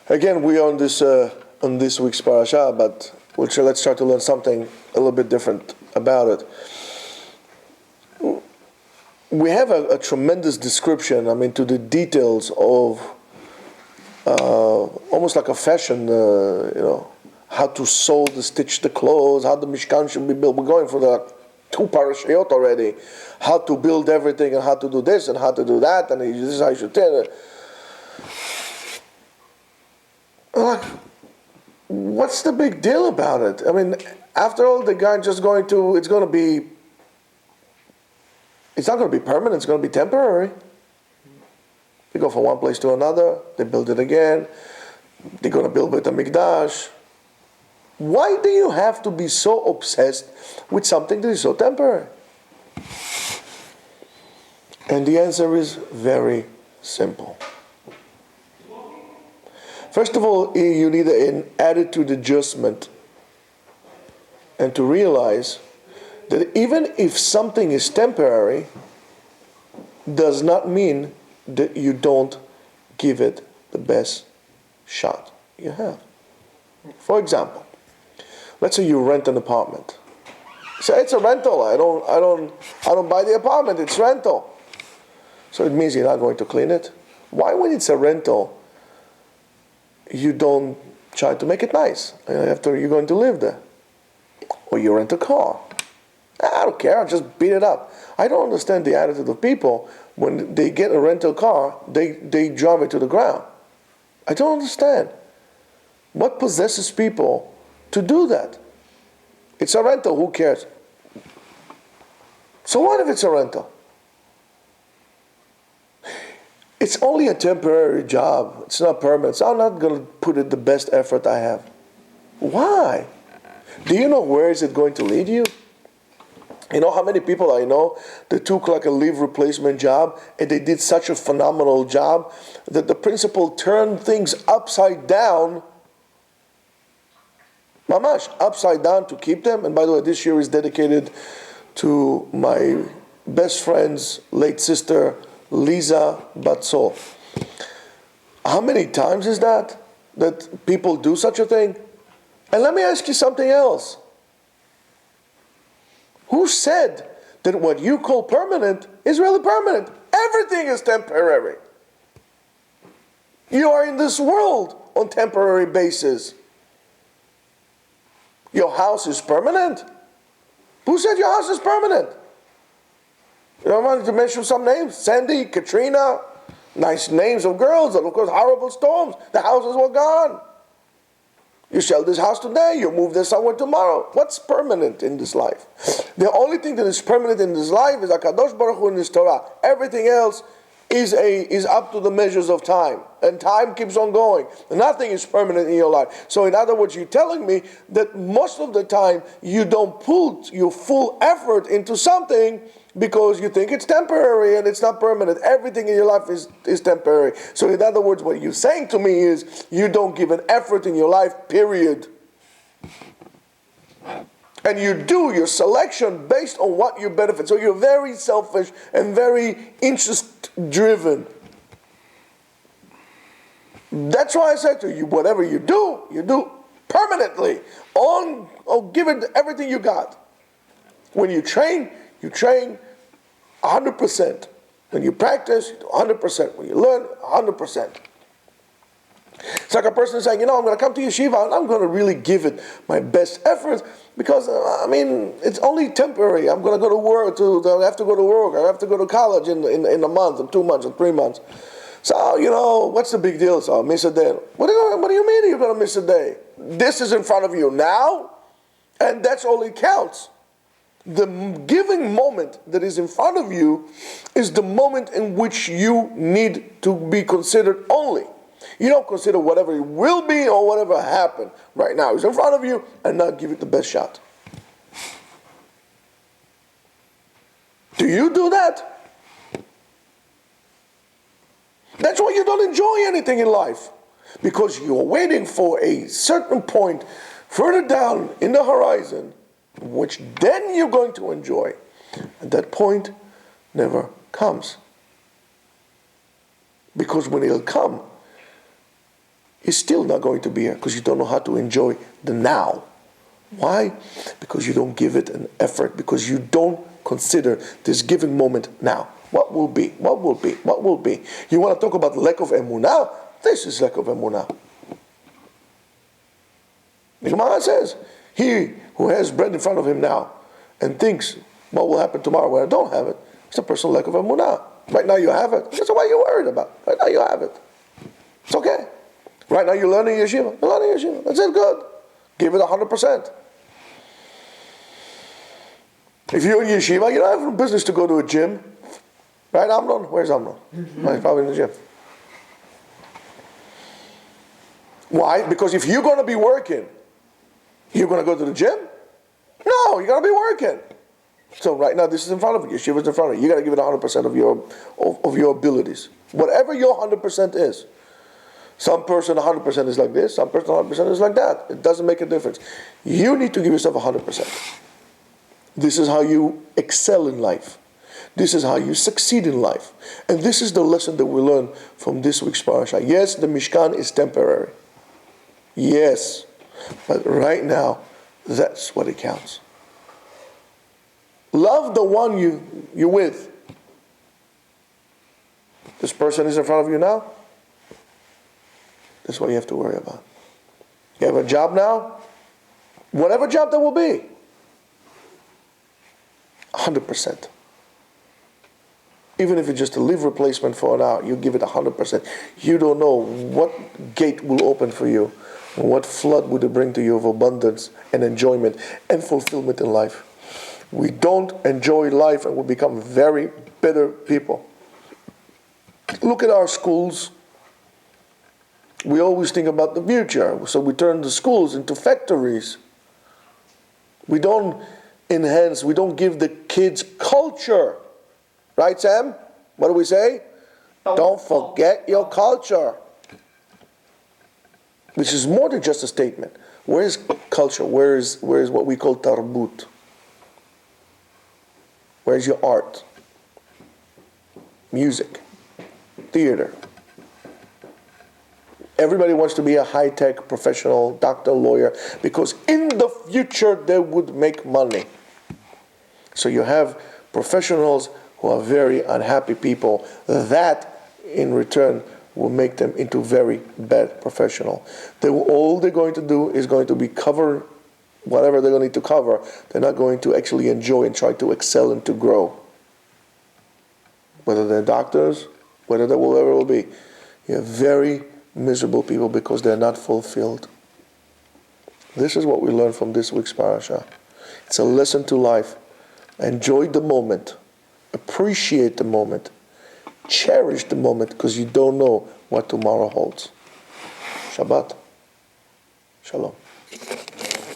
Again, we are on this week's parasha, but let's try to learn something a little bit different about it. We have a tremendous description, to the details of almost like a fashion, how to stitch the clothes, how the Mishkan should be built. We're going for the 2 parashayot already, how to build everything and how to do this and how to do that, and this is how you should tell it. What's the big deal about it? After all, the guy it's not going to be permanent, it's going to be temporary. They go from one place to another, they build it again, they're going to build Beit HaMikdash. Why do you have to be so obsessed with something that is so temporary? And the answer is very simple. First of all, you need an attitude adjustment and to realize that even if something is temporary, does not mean that you don't give it the best shot you have. For example, let's say you rent an apartment. Say it's a rental. I don't buy the apartment. It's rental. So it means you're not going to clean it. Why, when it's a rental, you don't try to make it nice after you're going to live there? Or you rent a car. I don't care, I'll just beat it up. I don't understand the attitude of people when they get a rental car, they drive it to the ground. I don't understand. What possesses people to do that? It's a rental, who cares? So what if it's a rental? It's only a temporary job. It's not permanent. So I'm not going to put in the best effort I have. Why? Do you know where is it going to lead you? You know how many people I know that took like a leave replacement job and they did such a phenomenal job that the principal turned things upside down, mamash, upside down to keep them. And by the way, this year is dedicated to my best friend's late sister, Lisa Batzol. How many times is that people do such a thing? And let me ask you something else. Who said that what you call permanent is really permanent? Everything is temporary. You are in this world on temporary basis. Your house is permanent? Who said your house is permanent? You don't want to mention some names? Sandy, Katrina, nice names of girls, and of course horrible storms. The houses were gone. You sell this house today, you move there somewhere tomorrow. What's permanent in this life? The only thing that is permanent in this life is HaKadosh Baruch Hu in His Torah. Everything else is up to the measures of time. And time keeps on going. Nothing is permanent in your life. So in other words, you're telling me that most of the time you don't put your full effort into something because you think it's temporary and it's not permanent. Everything in your life is temporary. So in other words, what you're saying to me is you don't give an effort in your life, period. And you do your selection based on what you benefit. So you're very selfish and very interest-driven. That's why I said to you, whatever you do permanently. Give it everything you got. When you train 100%. When you practice, you do 100%. When you learn, 100%. It's like a person saying, I'm going to come to Yeshiva and I'm going to really give it my best efforts because, it's only temporary. I'm going to go to work, I have to go to work, I have to go to college in a month, in 2 months, in 3 months. So, what's the big deal? So I'll miss a day. What do you mean you're going to miss a day? This is in front of you now, and that's all it counts. The giving moment that is in front of you is the moment in which you need to be considered only. You don't consider whatever it will be or whatever happened right now. It's in front of you and not give it the best shot. Do you do that? That's why you don't enjoy anything in life. Because you're waiting for a certain point further down in the horizon, which then you're going to enjoy. And that point never comes. Because when it'll come, you're still not going to be here because you don't know how to enjoy the now. Why? Because you don't give it an effort, because you don't consider this giving moment now. What will be? What will be? What will be? You want to talk about lack of emunah? This is lack of emunah. The Gemara says, he who has bread in front of him now and thinks what will happen tomorrow when I don't have it, it's a personal lack of emunah. Right now you have it. That's what you're worried about. Right now you have it. It's okay. Right now you're learning Yeshiva. You're learning Yeshiva. That's it, good. Give it 100%. If you're in Yeshiva, you don't have no business to go to a gym. Right, Amnon? Where's Amnon? He's probably in the gym. Why? Because if you're going to be working, you're going to go to the gym? No, you're going to be working. So right now, this is in front of you. Yeshiva's in front of you. You got to give it 100% of your abilities. Whatever your 100% is. Some person 100% is like this. Some person 100% is like that. It doesn't make a difference. You need to give yourself 100%. This is how you excel in life. This is how you succeed in life. And this is the lesson that we learn from this week's parasha. Yes, the Mishkan is temporary. Yes. But right now, that's what it counts. Love the one you're with. This person is in front of you now. That's what you have to worry about. You have a job now. Whatever job that will be. 100%. Even if it's just a leave replacement for an hour, you give it 100%. You don't know what gate will open for you and what flood would it bring to you of abundance and enjoyment and fulfillment in life. We don't enjoy life and we become very bitter people. Look at our schools. We always think about the future, so we turn the schools into factories. We don't enhance, we don't give the kids culture. Right, Sam? What do we say? Don't forget your culture. Which is more than just a statement. Where is culture? Where is what we call tarbut? Where is your art? Music. Theater. Everybody wants to be a high-tech professional, doctor, lawyer, because in the future they would make money. So you have professionals who are very unhappy people. That, in return, will make them into very bad professional. All they're going to do is going to be cover whatever they're going to need to cover. They're not going to actually enjoy and try to excel and to grow. Whether they're doctors, whether they will ever be. You have very miserable people because they're not fulfilled. This is what we learn from this week's parasha. It's a lesson to life. Enjoy the moment. Appreciate the moment. Cherish the moment because you don't know what tomorrow holds. Shabbat. Shalom.